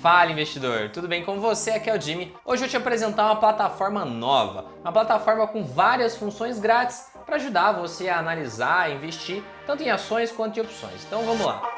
Fala investidor, tudo bem com você? Aqui é o Jimmy. Hoje eu vou te apresentar uma plataforma nova, uma plataforma com várias funções grátis para ajudar você a analisar e investir tanto em ações quanto em opções. Então vamos lá.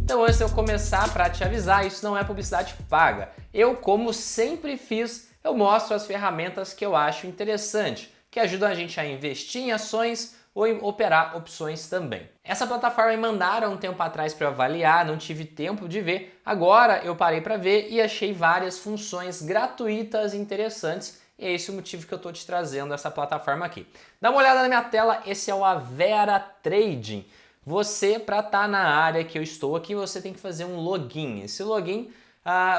Então antes de eu começar, para te avisar, isso não é publicidade paga. Eu, como sempre fiz, eu mostro as ferramentas que eu acho interessante, que ajudam a gente a investir em ações ou em operar opções também. Essa plataforma me mandaram um tempo atrás para eu avaliar, não tive tempo de ver. Agora eu parei para ver e achei várias funções gratuitas e interessantes. E é esse o motivo que eu estou te trazendo essa plataforma aqui. Dá uma olhada na minha tela, esse é o Avera Trading. Você, para estar na área que eu estou aqui, você tem que fazer um login. Esse login,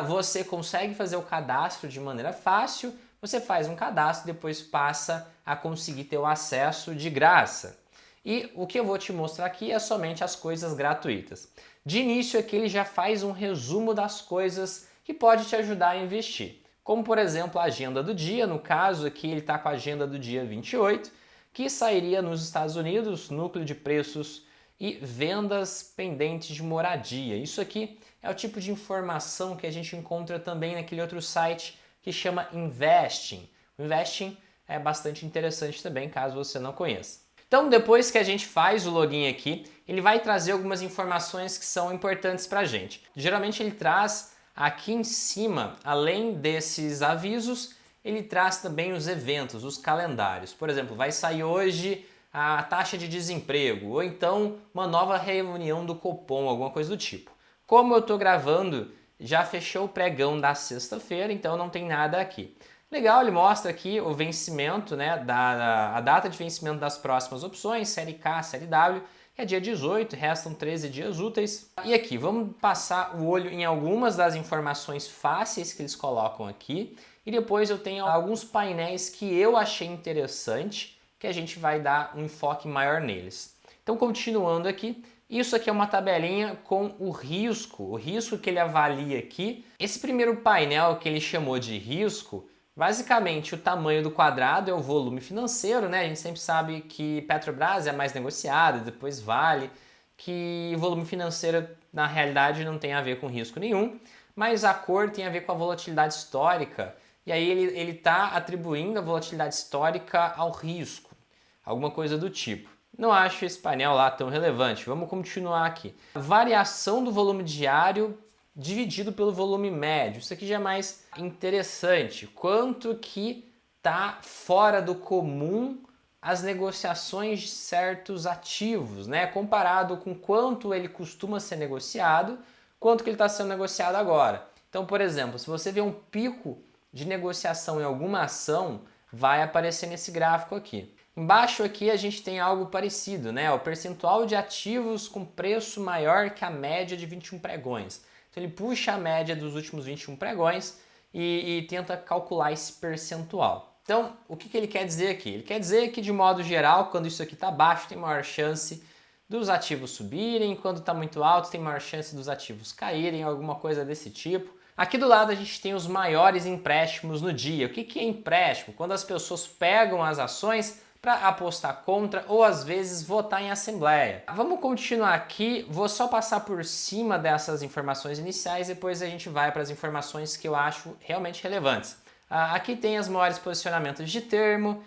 você consegue fazer o cadastro de maneira fácil. Você faz um cadastro, depois passa a conseguir ter o acesso de graça. E o que eu vou te mostrar aqui é somente as coisas gratuitas. De início aqui ele já faz um resumo das coisas que pode te ajudar a investir. Como por exemplo a agenda do dia, no caso aqui ele está com a agenda do dia 28, que sairia nos Estados Unidos, núcleo de preços e vendas pendentes de moradia. Isso aqui é o tipo de informação que a gente encontra também naquele outro site que chama Investing. O Investing é bastante interessante também, caso você não conheça. Então, depois que a gente faz o login aqui, ele vai trazer algumas informações que são importantes para a gente. Geralmente ele traz aqui em cima, além desses avisos, ele traz também os eventos, os calendários. Por exemplo, vai sair hoje a taxa de desemprego, ou então uma nova reunião do Copom, alguma coisa do tipo. Como eu estou gravando, já fechou o pregão da sexta-feira, então não tem nada aqui. Legal, ele mostra aqui o vencimento, né, a data de vencimento das próximas opções, série K, série W, que é dia 18, restam 13 dias úteis. E aqui, vamos passar o olho em algumas das informações fáceis que eles colocam aqui, e depois eu tenho alguns painéis que eu achei interessante, que a gente vai dar um enfoque maior neles. Então, continuando aqui, isso aqui é uma tabelinha com o risco que ele avalia aqui. Esse primeiro painel que ele chamou de risco, basicamente o tamanho do quadrado é o volume financeiro, né? A gente sempre sabe que Petrobras é mais negociada, depois Vale, que volume financeiro na realidade não tem a ver com risco nenhum, mas a cor tem a ver com a volatilidade histórica, e aí ele está atribuindo a volatilidade histórica ao risco, alguma coisa do tipo. Não acho esse painel lá tão relevante. Vamos continuar aqui. A variação do volume diário dividido pelo volume médio. Isso aqui já é mais interessante. Quanto que está fora do comum as negociações de certos ativos, né? Comparado com quanto ele costuma ser negociado, quanto que ele está sendo negociado agora. Então, por exemplo, se você vê um pico de negociação em alguma ação, vai aparecer nesse gráfico aqui. Embaixo aqui a gente tem algo parecido, né? O percentual de ativos com preço maior que a média de 21 pregões. Então ele puxa a média dos últimos 21 pregões e tenta calcular esse percentual. Então, o que ele quer dizer aqui? Ele quer dizer que, de modo geral, quando isso aqui está baixo, tem maior chance dos ativos subirem, quando está muito alto, tem maior chance dos ativos caírem, alguma coisa desse tipo. Aqui do lado a gente tem os maiores empréstimos no dia. O que é empréstimo? Quando as pessoas pegam as ações para apostar contra ou às vezes votar em assembleia. Vamos continuar aqui, vou só passar por cima dessas informações iniciais, depois a gente vai para as informações que eu acho realmente relevantes. Aqui tem os maiores posicionamentos de termo,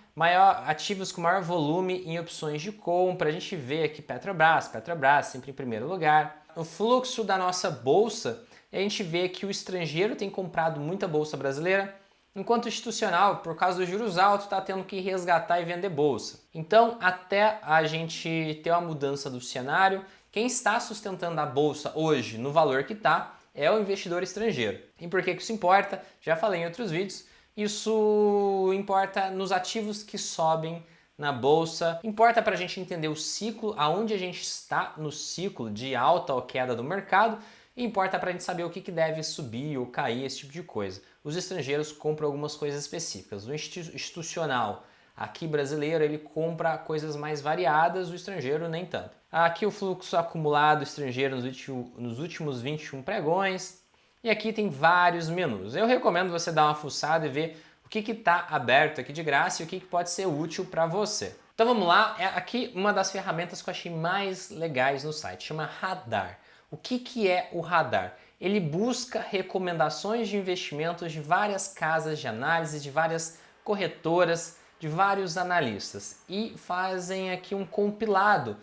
ativos com maior volume em opções de compra, a gente vê aqui Petrobras sempre em primeiro lugar. O fluxo da nossa bolsa, a gente vê que o estrangeiro tem comprado muita bolsa brasileira, enquanto o institucional, por causa dos juros altos, está tendo que resgatar e vender bolsa. Então, até a gente ter uma mudança do cenário, quem está sustentando a bolsa hoje no valor que está é o investidor estrangeiro. E por que isso importa? Já falei em outros vídeos. Isso importa nos ativos que sobem na bolsa, importa para a gente entender o ciclo, aonde a gente está no ciclo de alta ou queda do mercado, e importa para a gente saber o que deve subir ou cair, esse tipo de coisa. Os estrangeiros compram algumas coisas específicas. O institucional aqui brasileiro, ele compra coisas mais variadas, o estrangeiro nem tanto. Aqui o fluxo acumulado estrangeiro nos últimos 21 pregões. E aqui tem vários menus. Eu recomendo você dar uma fuçada e ver o que está aberto aqui de graça e o que pode ser útil para você. Então vamos lá, aqui uma das ferramentas que eu achei mais legais no site, chama Radar. O que é o radar? Ele busca recomendações de investimentos de várias casas de análise, de várias corretoras, de vários analistas e fazem aqui um compilado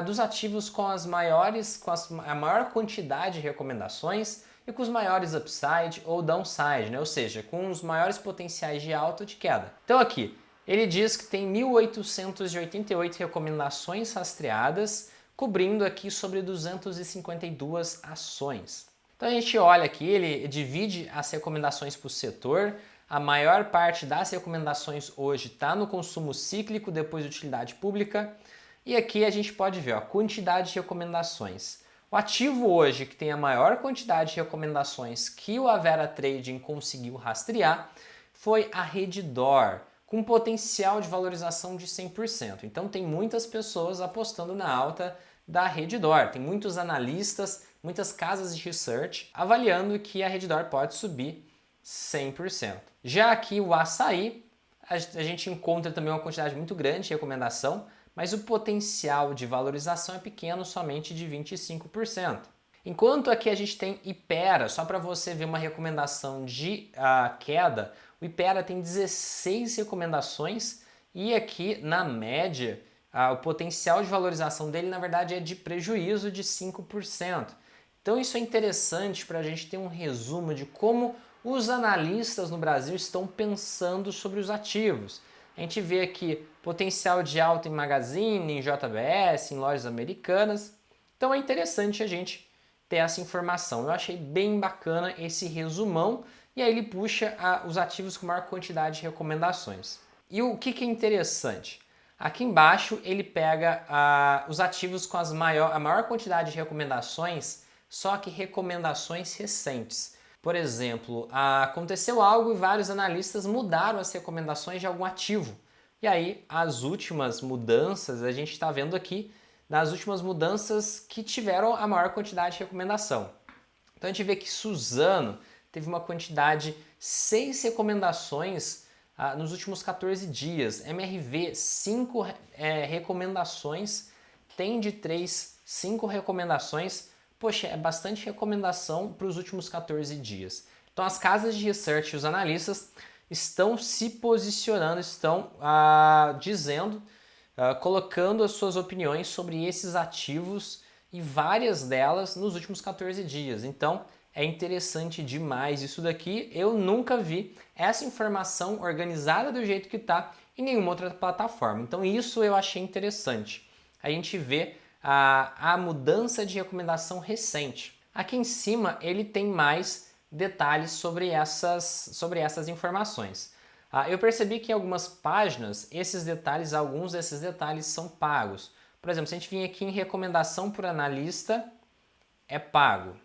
dos ativos com a maior quantidade de recomendações e com os maiores upside ou downside, né? Ou seja, com os maiores potenciais de alta ou de queda. Então aqui, ele diz que tem 1.888 recomendações rastreadas, cobrindo aqui sobre 252 ações. Então a gente olha aqui, ele divide as recomendações por setor. A maior parte das recomendações hoje está no consumo cíclico, depois de utilidade pública. E aqui a gente pode ver a quantidade de recomendações. O ativo hoje que tem a maior quantidade de recomendações que o Avera Trading conseguiu rastrear foi a Redditor, com potencial de valorização de 100%. Então tem muitas pessoas apostando na alta da Redditor, tem muitos analistas, muitas casas de research avaliando que a Redditor pode subir 100%. Já aqui o açaí, a gente encontra também uma quantidade muito grande de recomendação, mas o potencial de valorização é pequeno, somente de 25%. Enquanto aqui a gente tem Hypera, só para você ver uma recomendação de queda, o Hypera tem 16 recomendações e aqui na média o potencial de valorização dele na verdade é de prejuízo de 5%. Então isso é interessante para a gente ter um resumo de como os analistas no Brasil estão pensando sobre os ativos. A gente vê aqui potencial de alta em Magazine, em JBS, em lojas americanas. Então é interessante a gente ter essa informação. Eu achei bem bacana esse resumão e aí ele puxa os ativos com maior quantidade de recomendações. E o que é interessante? Aqui embaixo ele pega os ativos com a maior quantidade de recomendações, só que recomendações recentes. Por exemplo, aconteceu algo e vários analistas mudaram as recomendações de algum ativo. E aí, as últimas mudanças, a gente está vendo aqui, nas últimas mudanças que tiveram a maior quantidade de recomendação. Então a gente vê que Suzano teve uma quantidade, 6 recomendações nos últimos 14 dias. MRV, 5 recomendações. Tende 3, 5 recomendações. Poxa, é bastante recomendação para os últimos 14 dias. Então as casas de research e os analistas estão se posicionando, estão dizendo, colocando as suas opiniões sobre esses ativos e várias delas nos últimos 14 dias. Então é interessante demais isso daqui. Eu nunca vi essa informação organizada do jeito que está em nenhuma outra plataforma. Então isso eu achei interessante. A gente vê a mudança de recomendação recente. Aqui em cima ele tem mais detalhes sobre essas informações. Eu percebi que em algumas páginas alguns desses detalhes são pagos. Por exemplo, se a gente vir aqui em recomendação por analista, é pago.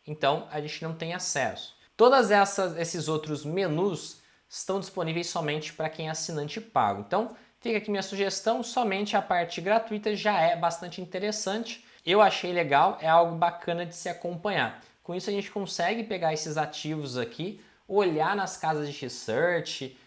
Então a gente não tem acesso. Todos esses outros menus estão disponíveis somente para quem é assinante pago. Então fica aqui minha sugestão, somente a parte gratuita já é bastante interessante. Eu achei legal, é algo bacana de se acompanhar. Com isso a gente consegue pegar esses ativos aqui, olhar nas casas de research,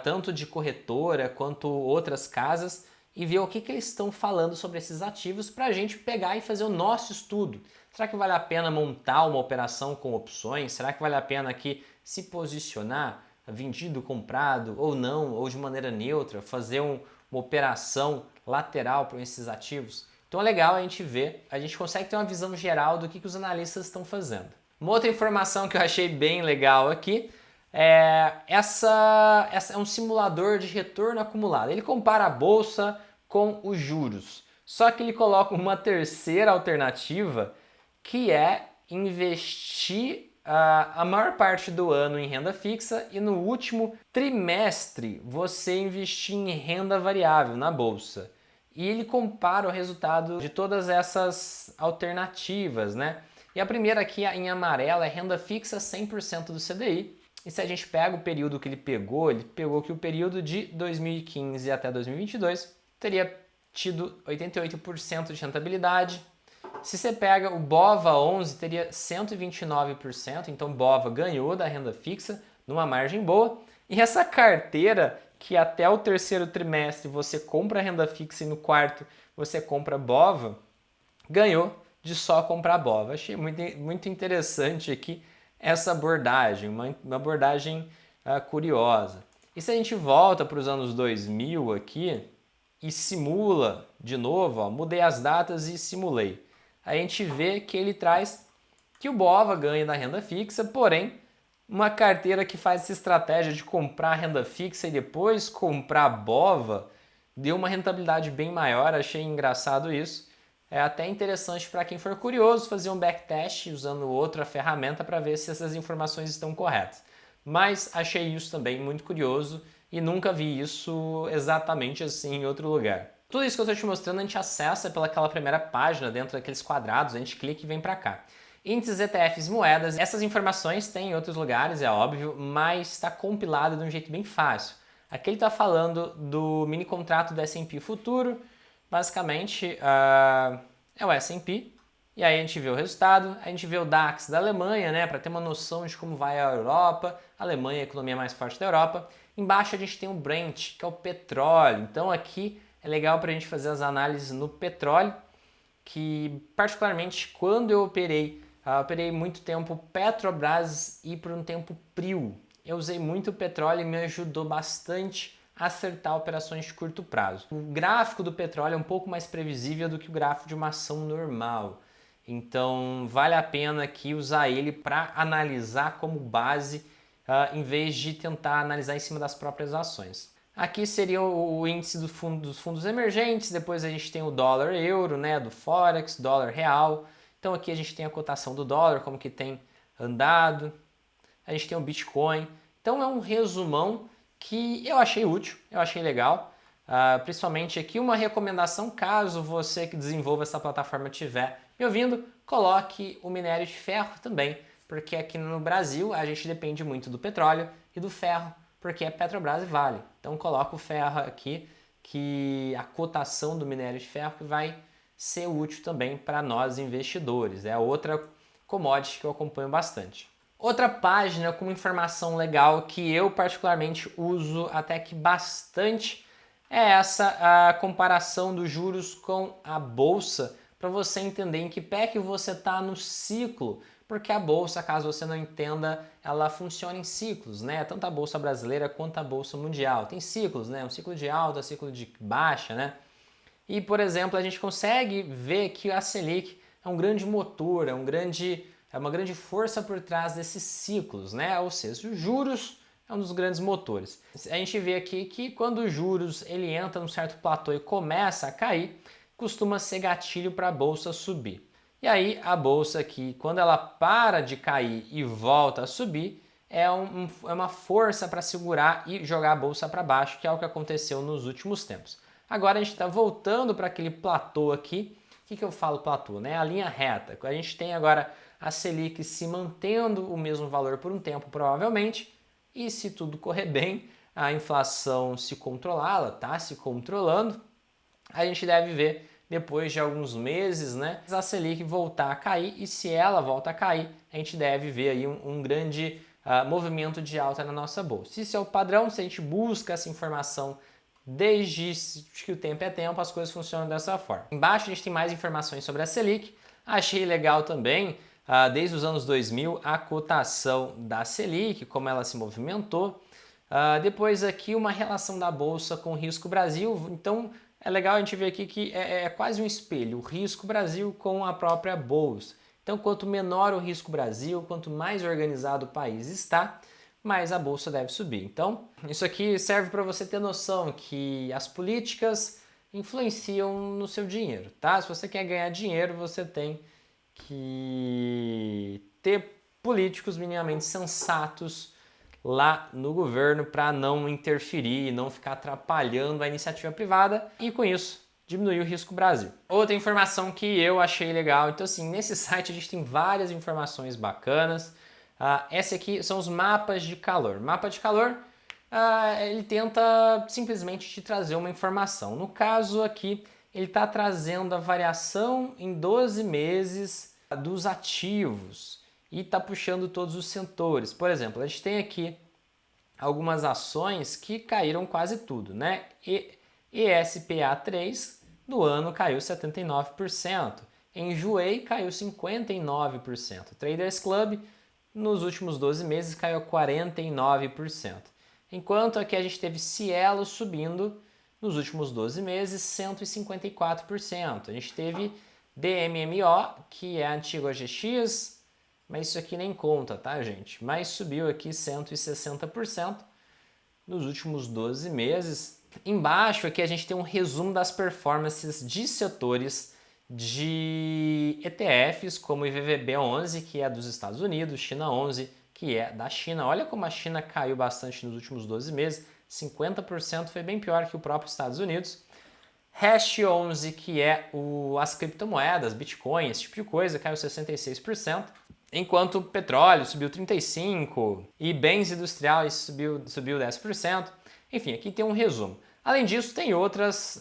tanto de corretora quanto outras casas, e ver o que eles estão falando sobre esses ativos para a gente pegar e fazer o nosso estudo. Será que vale a pena montar uma operação com opções? Será que vale a pena aqui se posicionar? Vendido, comprado ou não, ou de maneira neutra, fazer uma operação lateral para esses ativos. Então é legal a gente ver, a gente consegue ter uma visão geral do que os analistas estão fazendo. Uma outra informação que eu achei bem legal aqui essa é um simulador de retorno acumulado. Ele compara a bolsa com os juros, só que ele coloca uma terceira alternativa que é investir a maior parte do ano em renda fixa e no último trimestre você investir em renda variável na bolsa. E ele compara o resultado de todas essas alternativas, né? E a primeira aqui em amarelo é renda fixa 100% do CDI. E se a gente pega o período que ele pegou que o período de 2015 até 2022 teria tido 88% de rentabilidade. Se você pega o BOVA 11, teria 129%, então BOVA ganhou da renda fixa numa margem boa. E essa carteira, que até o terceiro trimestre você compra renda fixa e no quarto você compra BOVA, ganhou de só comprar BOVA. Achei muito interessante aqui essa abordagem, uma abordagem curiosa. E se a gente volta para os anos 2000 aqui e simula de novo, ó, mudei as datas e simulei, a gente vê que ele traz que o BOVA ganha na renda fixa, porém, uma carteira que faz essa estratégia de comprar renda fixa e depois comprar BOVA deu uma rentabilidade bem maior, achei engraçado isso. É até interessante para quem for curioso fazer um backtest usando outra ferramenta para ver se essas informações estão corretas. Mas achei isso também muito curioso e nunca vi isso exatamente assim em outro lugar. Tudo isso que eu estou te mostrando a gente acessa pelaquela primeira página dentro daqueles quadrados, a gente clica e vem para cá. Índices, ETFs, moedas, essas informações tem em outros lugares, é óbvio, mas está compilado de um jeito bem fácil. Aqui ele está falando do mini contrato do S&P futuro, basicamente é o S&P, e aí a gente vê o resultado, a gente vê o DAX da Alemanha, né, para ter uma noção de como vai a Europa, a Alemanha é a economia mais forte da Europa. Embaixo a gente tem o Brent, que é o petróleo, então aqui é legal para a gente fazer as análises no petróleo, que particularmente quando eu operei muito tempo Petrobras e por um tempo PRIO. Eu usei muito o petróleo e me ajudou bastante a acertar operações de curto prazo. O gráfico do petróleo é um pouco mais previsível do que o gráfico de uma ação normal. Então vale a pena aqui usar ele para analisar como base, em vez de tentar analisar em cima das próprias ações. Aqui seria o índice dos fundos emergentes, depois a gente tem o dólar-euro, né, do Forex, dólar-real. Então aqui a gente tem a cotação do dólar, como que tem andado. A gente tem o Bitcoin. Então é um resumão que eu achei útil, eu achei legal. Principalmente aqui uma recomendação, caso você que desenvolva essa plataforma estiver me ouvindo, coloque o minério de ferro também, porque aqui no Brasil a gente depende muito do petróleo e do ferro, porque é Petrobras e Vale. Então coloca o ferro aqui, que a cotação do minério de ferro vai ser útil também para nós investidores. É outra commodity que eu acompanho bastante. Outra página com informação legal que eu particularmente uso até que bastante é essa a comparação dos juros com a bolsa, para você entender em que pé que você está no ciclo, porque a bolsa, caso você não entenda, ela funciona em ciclos, né? Tanto a bolsa brasileira quanto a bolsa mundial. Tem ciclos, né? Um ciclo de alta, ciclo de baixa, né? E, por exemplo, a gente consegue ver que a Selic é um grande motor, é uma grande força por trás desses ciclos, né? Ou seja, os juros é um dos grandes motores. A gente vê aqui que quando os juros ele entra num certo platô e começa a cair, costuma ser gatilho para a bolsa subir. E aí a bolsa aqui, quando ela para de cair e volta a subir, é uma força para segurar e jogar a bolsa para baixo, que é o que aconteceu nos últimos tempos. Agora a gente está voltando para aquele platô aqui. O que eu falo platô? Né? A linha reta. A gente tem agora a Selic se mantendo o mesmo valor por um tempo, provavelmente, e se tudo correr bem, a inflação se controlar, ela está se controlando, a gente deve ver depois de alguns meses, né, a Selic voltar a cair, e se ela volta a cair, a gente deve ver aí um grande movimento de alta na nossa bolsa. Isso é o padrão, se a gente busca essa informação desde que o tempo é tempo, as coisas funcionam dessa forma. Embaixo a gente tem mais informações sobre a Selic. Achei legal também, desde os anos 2000, a cotação da Selic, como ela se movimentou. Depois aqui uma relação da Bolsa com o Risco Brasil. Então é legal a gente ver aqui que é quase um espelho, o Risco Brasil com a própria Bolsa. Então quanto menor o Risco Brasil, quanto mais organizado o país está, mais a bolsa deve subir. Então, isso aqui serve para você ter noção que as políticas influenciam no seu dinheiro, tá? Se você quer ganhar dinheiro, você tem que ter políticos minimamente sensatos lá no governo para não interferir e não ficar atrapalhando a iniciativa privada e, com isso, diminuir o risco Brasil. Outra informação que eu achei legal, então assim, nesse site a gente tem várias informações bacanas. Esse aqui são os mapas de calor. Mapa de calor, ele tenta simplesmente te trazer uma informação. No caso aqui, ele está trazendo a variação em 12 meses dos ativos e está puxando todos os setores. Por exemplo, a gente tem aqui algumas ações que caíram quase tudo, né? ESPA3 do ano caiu 79%. Enjoei caiu 59%. Traders Club nos últimos 12 meses caiu 49%. Enquanto aqui a gente teve Cielo subindo nos últimos 12 meses 154%. A gente teve DMMO, que é a antiga OGX, mas isso aqui nem conta, tá, gente? Mas subiu aqui 160% nos últimos 12 meses. Embaixo aqui a gente tem um resumo das performances de setores de ETFs, como o IVVB11, que é dos Estados Unidos, China 11, que é da China. Olha como a China caiu bastante nos últimos 12 meses, 50% foi bem pior que o próprio Estados Unidos. Hash 11, que é as criptomoedas, Bitcoin, esse tipo de coisa, caiu 66%, enquanto o petróleo subiu 35% e bens industriais subiu 10%. Enfim, aqui tem um resumo. Além disso, tem outros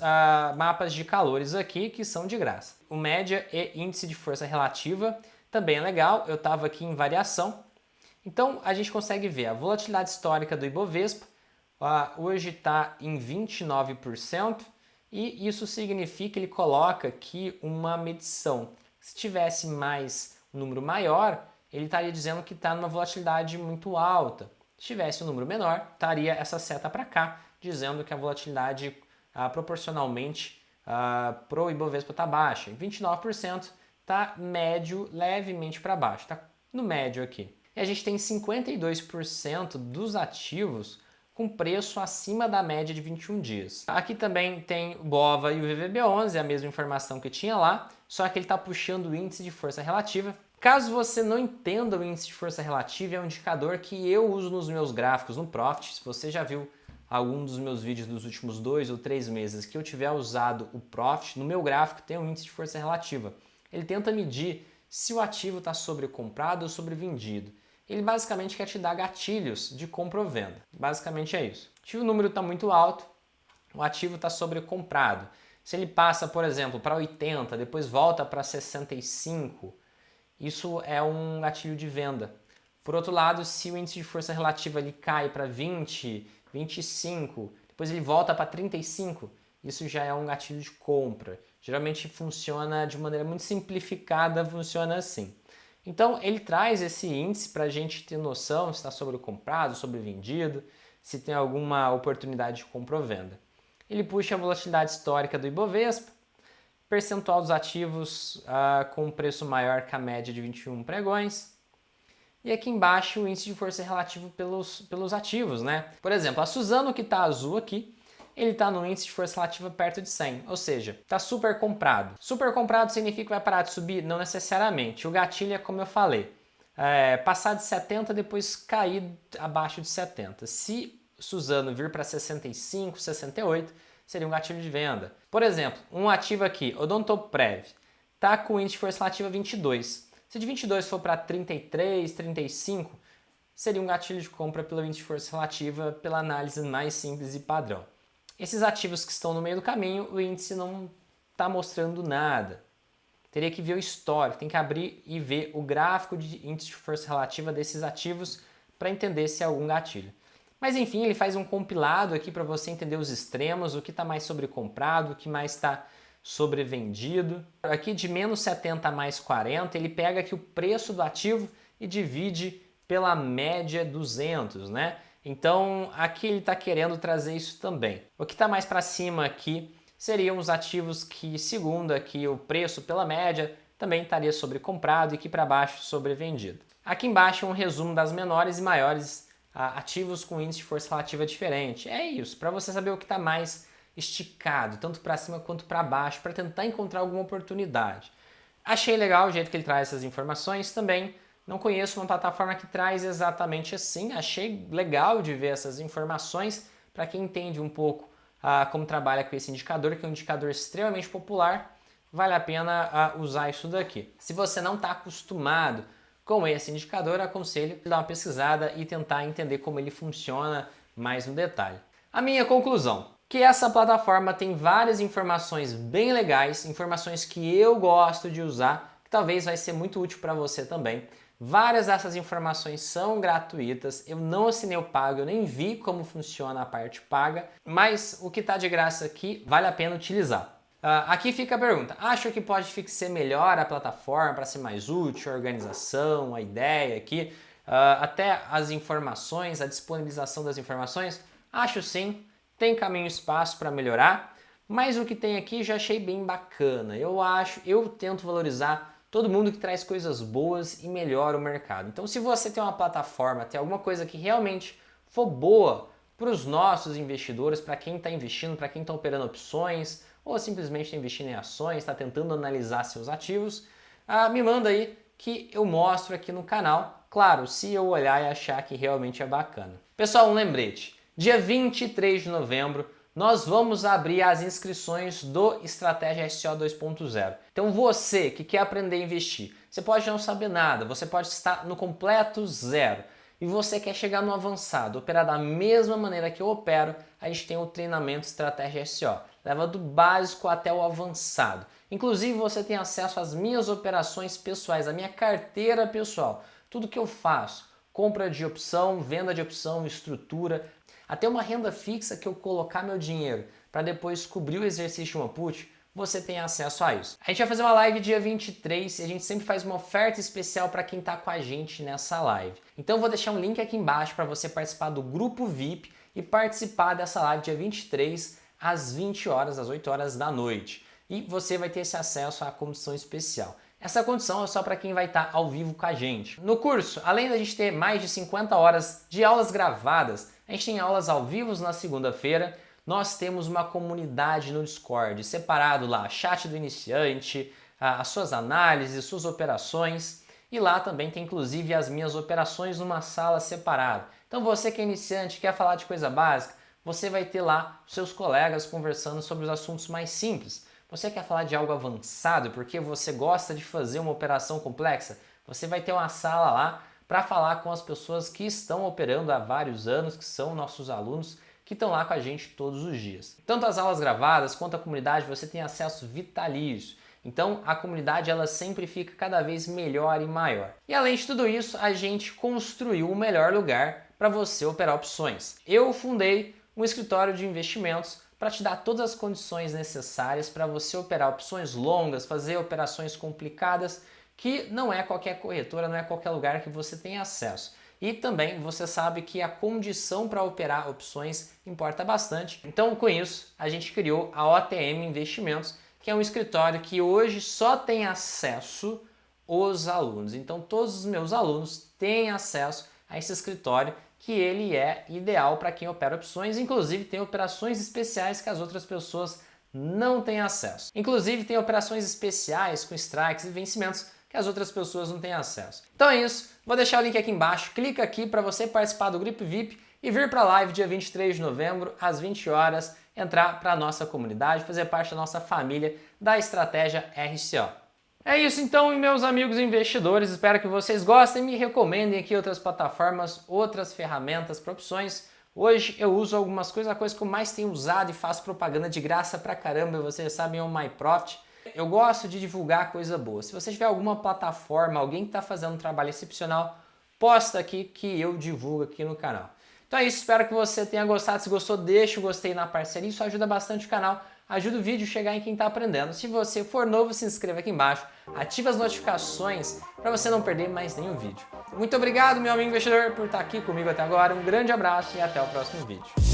mapas de calores aqui que são de graça. O média e índice de força relativa também é legal, eu estava aqui em variação. Então, a gente consegue ver a volatilidade histórica do Ibovespa, hoje está em 29%, e isso significa, ele coloca aqui uma medição. Se tivesse um número maior, ele estaria dizendo que está numa volatilidade muito alta. Se tivesse um número menor, estaria essa seta para cá, dizendo que a volatilidade proporcionalmente para o Ibovespa está baixa. 29% está médio, levemente para baixo, está no médio aqui. E a gente tem 52% dos ativos com preço acima da média de 21 dias. Aqui também tem o BOVA e o VVB11, a mesma informação que tinha lá, só que ele está puxando o índice de força relativa. Caso você não entenda o índice de força relativa, é um indicador que eu uso nos meus gráficos no Profit. Se você já viu algum dos meus vídeos dos últimos 2 ou 3 meses que eu tiver usado o Profit, no meu gráfico tem um índice de força relativa. Ele tenta medir se o ativo está sobrecomprado ou sobrevendido. Ele basicamente quer te dar gatilhos de compra ou venda. Basicamente é isso. Se o número está muito alto, o ativo está sobrecomprado. Se ele passa, por exemplo, para 80, depois volta para 65, isso é um gatilho de venda. Por outro lado, se o índice de força relativa ele cai para 20, 25, depois ele volta para 35, isso já é um gatilho de compra. Geralmente funciona de maneira muito simplificada, funciona assim. Então ele traz esse índice para a gente ter noção se está sobrecomprado, sobrevendido, se tem alguma oportunidade de compra ou venda. Ele puxa a volatilidade histórica do Ibovespa, percentual dos ativos com preço maior que a média de 21 pregões, e aqui embaixo o índice de força relativa pelos ativos, né? Por exemplo, a Suzano, que está azul aqui, ele está no índice de força relativa perto de 100, ou seja, está super comprado. Super comprado significa que vai parar de subir? Não necessariamente. O gatilho é como eu falei, passar de 70, depois cair abaixo de 70. Se Suzano vir para 65, 68, seria um gatilho de venda. Por exemplo, um ativo aqui, Odontoprev, está com o índice de força relativa 22. Se de 22 for para 33, 35, seria um gatilho de compra pelo índice de força relativa, pela análise mais simples e padrão. Esses ativos que estão no meio do caminho, o índice não está mostrando nada. Teria que ver o histórico, tem que abrir e ver o gráfico de índice de força relativa desses ativos para entender se é algum gatilho. Mas enfim, ele faz um compilado aqui para você entender os extremos, o que está mais sobrecomprado, o que mais está sobrevendido. Aqui de menos 70 a mais 40, ele pega aqui o preço do ativo e divide pela média 200, né? Então aqui ele está querendo trazer isso também. O que está mais para cima aqui seriam os ativos que, segundo aqui o preço pela média, também estaria sobrecomprado e aqui para baixo sobrevendido. Aqui embaixo um resumo das menores e maiores ativos com índice de força relativa diferente. É isso, para você saber o que está mais esticado, tanto para cima quanto para baixo, para tentar encontrar alguma oportunidade. Achei legal o jeito que ele traz essas informações também. Não conheço uma plataforma que traz exatamente assim. Achei legal de ver essas informações para quem entende um pouco como trabalha com esse indicador, que é um indicador extremamente popular. Vale a pena usar isso daqui. Se você não está acostumado com esse indicador, aconselho a dar uma pesquisada e tentar entender como ele funciona mais no detalhe. A minha conclusão, que essa plataforma tem várias informações bem legais, informações que eu gosto de usar, que talvez vai ser muito útil para você também. Várias dessas informações são gratuitas, eu não assinei o pago, eu nem vi como funciona a parte paga, mas o que está de graça aqui vale a pena utilizar. Aqui fica a pergunta, acho que pode ser melhor a plataforma para ser mais útil, a organização, a ideia aqui, até as informações, a disponibilização das informações? Acho sim, tem caminho e espaço para melhorar, mas o que tem aqui já achei bem bacana. Eu tento valorizar todo mundo que traz coisas boas e melhora o mercado. Então se você tem uma plataforma, tem alguma coisa que realmente for boa para os nossos investidores, para quem está investindo, para quem está operando opções, ou simplesmente está investindo em ações, está tentando analisar seus ativos, me manda aí que eu mostro aqui no canal. Claro, se eu olhar e achar que realmente é bacana. Pessoal, um lembrete. Dia 23 de novembro, nós vamos abrir as inscrições do Estratégia SO 2.0. Então você que quer aprender a investir, você pode não saber nada, você pode estar no completo zero, e você quer chegar no avançado, operar da mesma maneira que eu opero, a gente tem o treinamento Estratégia SO. Leva do básico até o avançado. Inclusive você tem acesso às minhas operações pessoais, à minha carteira pessoal. Tudo que eu faço, compra de opção, venda de opção, estrutura, até uma renda fixa que eu colocar meu dinheiro para depois cobrir o exercício de uma put, você tem acesso a isso. A gente vai fazer uma live dia 23 e a gente sempre faz uma oferta especial para quem está com a gente nessa live. Então eu vou deixar um link aqui embaixo para você participar do grupo VIP e participar dessa live dia 23 às 20 horas, às 8 horas da noite. E você vai ter esse acesso à condição especial. Essa condição é só para quem vai estar ao vivo com a gente. No curso, além da gente ter mais de 50 horas de aulas gravadas, a gente tem aulas ao vivo na segunda-feira. Nós temos uma comunidade no Discord, separado lá, chat do iniciante, as suas análises, suas operações, e lá também tem inclusive as minhas operações numa sala separada. Então você que é iniciante, quer falar de coisa básica, você vai ter lá os seus colegas conversando sobre os assuntos mais simples. Você quer falar de algo avançado porque você gosta de fazer uma operação complexa? Você vai ter uma sala lá para falar com as pessoas que estão operando há vários anos, que são nossos alunos, que estão lá com a gente todos os dias. Tanto as aulas gravadas quanto a comunidade você tem acesso vitalício. Então a comunidade ela sempre fica cada vez melhor e maior. E além de tudo isso, a gente construiu o melhor lugar para você operar opções. Eu fundei um escritório de investimentos para te dar todas as condições necessárias para você operar opções longas, fazer operações complicadas, que não é qualquer corretora, não é qualquer lugar que você tem acesso. E também você sabe que a condição para operar opções importa bastante. Então, com isso, a gente criou a OTM Investimentos, que é um escritório que hoje só tem acesso os alunos. Então, todos os meus alunos têm acesso a esse escritório, que ele é ideal para quem opera opções. Inclusive, tem operações especiais que as outras pessoas não têm acesso. Inclusive, tem operações especiais com strikes e vencimentos que as outras pessoas não têm acesso. Então é isso, vou deixar o link aqui embaixo, clica aqui para você participar do grupo VIP e vir para a live dia 23 de novembro, às 20 horas, entrar para a nossa comunidade, fazer parte da nossa família da Estratégia RCO. É isso então, meus amigos investidores, espero que vocês gostem e me recomendem aqui outras plataformas, outras ferramentas para opções. Hoje eu uso algumas coisas, a coisa que eu mais tenho usado e faço propaganda de graça pra caramba, vocês sabem, é o MyProfit. Eu gosto de divulgar coisa boa. Se você tiver alguma plataforma, alguém que está fazendo um trabalho excepcional, posta aqui que eu divulgo aqui no canal. Então é isso, espero que você tenha gostado. Se gostou, deixa o gostei na parceria, isso ajuda bastante o canal, ajuda o vídeo a chegar em quem está aprendendo. Se você for novo, se inscreva aqui embaixo, ativa as notificações para você não perder mais nenhum vídeo. Muito obrigado, meu amigo investidor, por estar aqui comigo até agora. Um grande abraço e até o próximo vídeo.